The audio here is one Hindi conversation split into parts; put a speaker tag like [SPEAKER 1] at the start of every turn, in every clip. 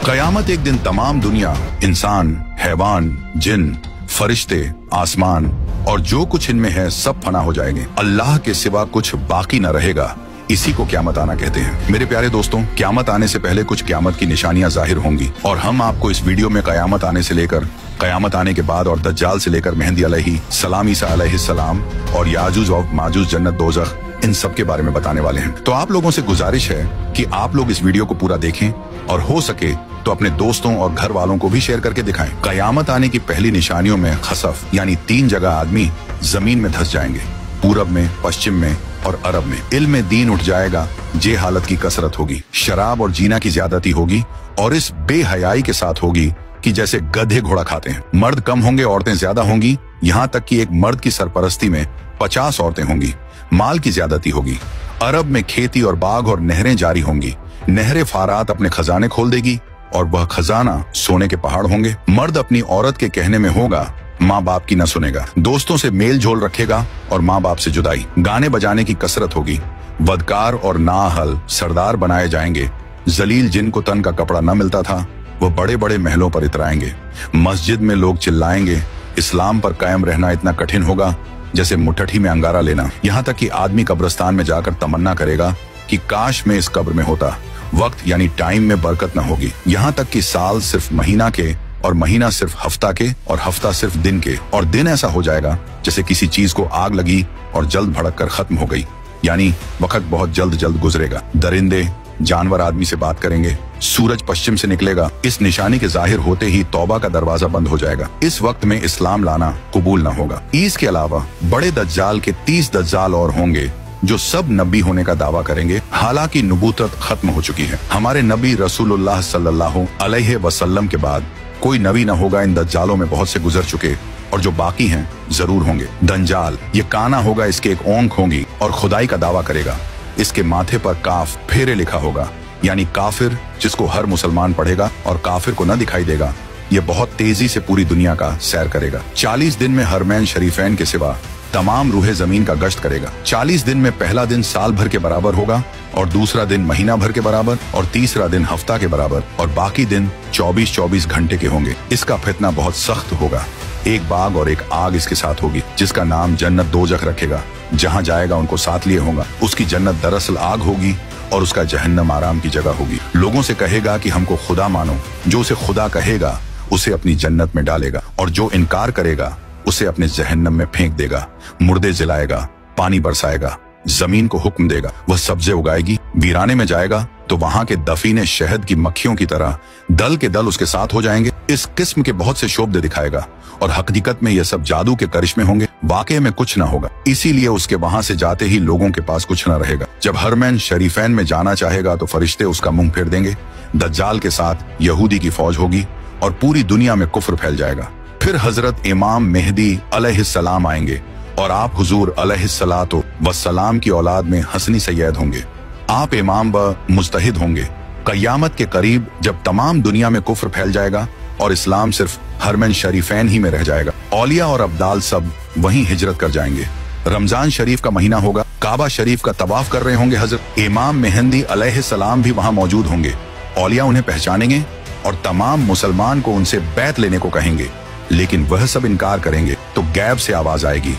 [SPEAKER 1] कयामत एक दिन तमाम दुनिया, इंसान, हैवान, जिन, फरिश्ते, आसमान और जो कुछ इनमें है सब फना हो जाएंगे। अल्लाह के सिवा कुछ बाकी न रहेगा। इसी को क्यामत आना कहते हैं। मेरे प्यारे दोस्तों, क्यामत आने से पहले कुछ क्यामत की निशानियां जाहिर होंगी और हम आपको इस वीडियो में कयामत आने से लेकर कयामत आने के बाद और दज्जाल से लेकर मेहदी अलैहिस्सलाम, ईसा अलैहिस्सलाम और याजूज और माजूज, जन्नत, दोज़ख, इन सब के बारे में बताने वाले हैं। तो आप लोगों से गुजारिश है कि आप लोग इस वीडियो को पूरा देखें और हो सके तो अपने दोस्तों और घर वालों को भी शेयर करके दिखाएं। कयामत आने की पहली निशानियों में खसफ यानी 3 जगह आदमी जमीन में धंस जाएंगे, पूरब में, पश्चिम में और अरब में। इल्म दीन उठ जाएगा, जे हालत की कसरत होगी, शराब और जीना की ज्यादती होगी और इस बेहयाई के साथ होगी कि जैसे गधे घोड़ा खाते हैं। मर्द कम होंगे, औरतें ज्यादा होंगी, यहाँ तक कि एक मर्द की सरपरस्ती में 50 औरतें होंगी। माल की ज्यादती होगी। अरब में खेती और बाग और नहरें जारी होंगी। नहरें फारात अपने खजाने खोल देगी और वह खजाना सोने के पहाड़ होंगे। मर्द अपनी औरत के कहने में होगा, माँ बाप की न सुनेगा। दोस्तों से मेल झोल रखेगा और माँ बाप से जुदाई। गाने बजाने की कसरत होगी। बदकार और नाअहल सरदार बनाए जाएंगे। जलील जिनको तन का कपड़ा न मिलता था वह बड़े बड़े महलों पर इतराएंगे। मस्जिद में लोग चिल्लाएंगे। इस्लाम पर कायम रहना इतना कठिन होगा जैसे मुट्ठी में अंगारा लेना। यहाँ तक कि आदमी कब्रिस्तान में जाकर तमन्ना करेगा कि काश मैं इस कब्र में होता। वक्त यानी टाइम में बरकत न होगी। यहाँ तक कि साल सिर्फ महीना के और महीना सिर्फ हफ्ता के और हफ्ता सिर्फ दिन के और दिन ऐसा हो जाएगा जैसे किसी चीज को आग लगी और जल्द भड़क कर खत्म हो गई। यानी वक्त बहुत जल्द जल्द गुजरेगा। दरिंदे, जानवर आदमी से बात करेंगे। सूरज पश्चिम से निकलेगा। इस निशानी के जाहिर होते ही तौबा का दरवाजा बंद हो जाएगा। इस वक्त में इस्लाम लाना कबूल न होगा। इसके अलावा बड़े दज्जाल के 30 दज्जाल और होंगे जो सब नबी होने का दावा करेंगे। हालांकि नबूवत खत्म हो चुकी है। हमारे नबी रसूलुल्लाह सल्लल्लाहु अलैहि वसल्लम के बाद कोई नबी न होगा। इन दज्जालों में बहुत से गुजर चुके और जो बाकी हैं जरूर होंगे। दंजाल, ये काना होगा, इसके एक ओंख होंगी और खुदाई का दावा करेगा। इसके माथे पर काफ फेरे लिखा होगा, यानी काफिर जिसको हर मुसलमान पढ़ेगा और काफिर को न दिखाई देगा। ये बहुत तेजी से पूरी दुनिया का सैर करेगा। 40 दिन में हरमैन शरीफैन के सिवा तमाम रूहे जमीन का गश्त करेगा। 40 दिन में पहला दिन साल भर के बराबर होगा और दूसरा दिन महीना भर के बराबर और तीसरा दिन हफ्ता के बराबर और बाकी दिन 24-24 घंटे के होंगे। इसका फितना बहुत सख्त होगा। एक बाग और एक आग इसके साथ होगी जिसका नाम जन्नत दोज़ख रखेगा। जहाँ जाएगा उनको साथ लिए होगा। उसकी जन्नत दरअसल आग होगी और उसका जहन्नम आराम की जगह होगी। लोगों से कहेगा कि हमको खुदा मानो। जो उसे खुदा कहेगा उसे अपनी जन्नत में डालेगा और जो इनकार करेगा उसे अपने जहन्नम में फेंक देगा। मुर्दे जलाएगा, पानी बरसाएगा, जमीन को हुक्म देगा, वह सब्जे उगाएगी। वीराने में जाएगा तो वहां के दफीने शहद की मक्खियों की तरह दल के दल उसके साथ हो जाएंगे। इस किस्म के बहुत से शोबदे दिखाएगा और हकीकत में यह सब जादू के करिश्मे होंगे। वाकई में कुछ न होगा। इसीलिए उसके वहां से जाते ही लोगों के पास कुछ न रहेगा। जब हरमैन शरीफैन में जाना चाहेगा तो फरिश्ते उसका मुंह फेर देंगे। दज्जाल के साथ यहूदी की फौज होगी और पूरी दुनिया में कुफ्र फैल जाएगा। फिर हजरत इमाम मेहदी अलैहिस्सलाम आएंगे और आप हुजूर अलैहिस्सलातो वस्सलाम की औलाद में हसनी सैयद होंगे। आप इमाम व मुज्तहिद होंगे। कयामत के करीब जब तमाम दुनिया में कुफ्र फैल जाएगा और इस्लाम सिर्फ हरमैन शरीफैन ही में रह जाएगा। औलिया और अब्दाल सब वहीं हिजरत कर जाएंगे। रमजान शरीफ का महीना होगा। काबा शरीफ का तवाफ कर रहे होंगे। हजरत इमाम मेहदी अलैहिस्सलाम भी वहां मौजूद होंगे। औलिया उन्हें पहचानेंगे और तमाम मुसलमान को उनसे बैत लेने को कहेंगे, लेकिन वह सब इनकार करेंगे। तो गैब से आवाज आएगी,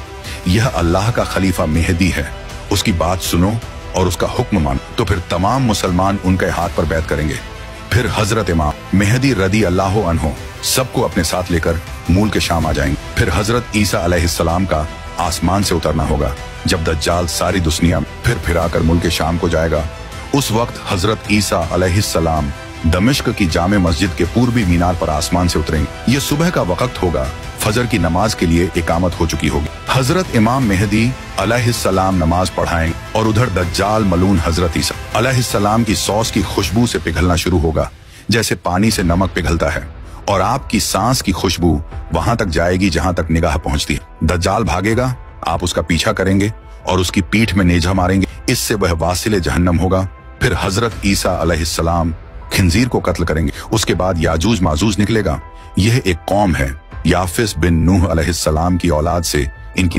[SPEAKER 1] यह अल्लाह का खलीफा मेहदी है, उसकी बात सुनो और उसका हुक्म मानो। तो फिर तमाम मुसलमान उनके हाथ पर बैत करेंगे। फिर हजरत इमाम मेहदी रदी अल्लाह अन्हो सबको अपने साथ लेकर मूल के शाम आ जाएंगे। फिर हजरत ईसा अलैहिस्सलाम का आसमान से उतरना होगा। जब दज्जाल सारी दुनिया फिर आकर मुल्क के शाम को जाएगा, उस वक्त हजरत ईसा अलैहिस्सलाम दमिश्क की जामे मस्जिद के पूर्वी मीनार पर आसमान से उतरेंगे। ये सुबह का वक्त होगा। फजर की नमाज के लिए इकामत हो चुकी होगी। हजरत इमाम मेहदी अलैहिस्सलाम नमाज पढ़ाएंगे और उधर दज्जाल मलून हजरत ईसा अलैहिस्सलाम की सॉस की खुशबू से पिघलना शुरू होगा जैसे पानी से नमक पिघलता है और आपकी सांस की खुशबू वहां तक जाएगी जहां तक निगाह पहुंचती है। दज्जाल भागेगा, आप उसका पीछा करेंगे और उसकी पीठ में नेजा मारेंगे। इससे वह वासिले जहन्नम होगा। फिर हजरत ईसा अलैहिस्सलाम खिंजीर को कत्ल करेंगे। उसके बाद याजूज माजूज निकलेगा। यह एक कौम है। याफिस बिन नूह अलैहिस्सलाम की औलाद से इनकी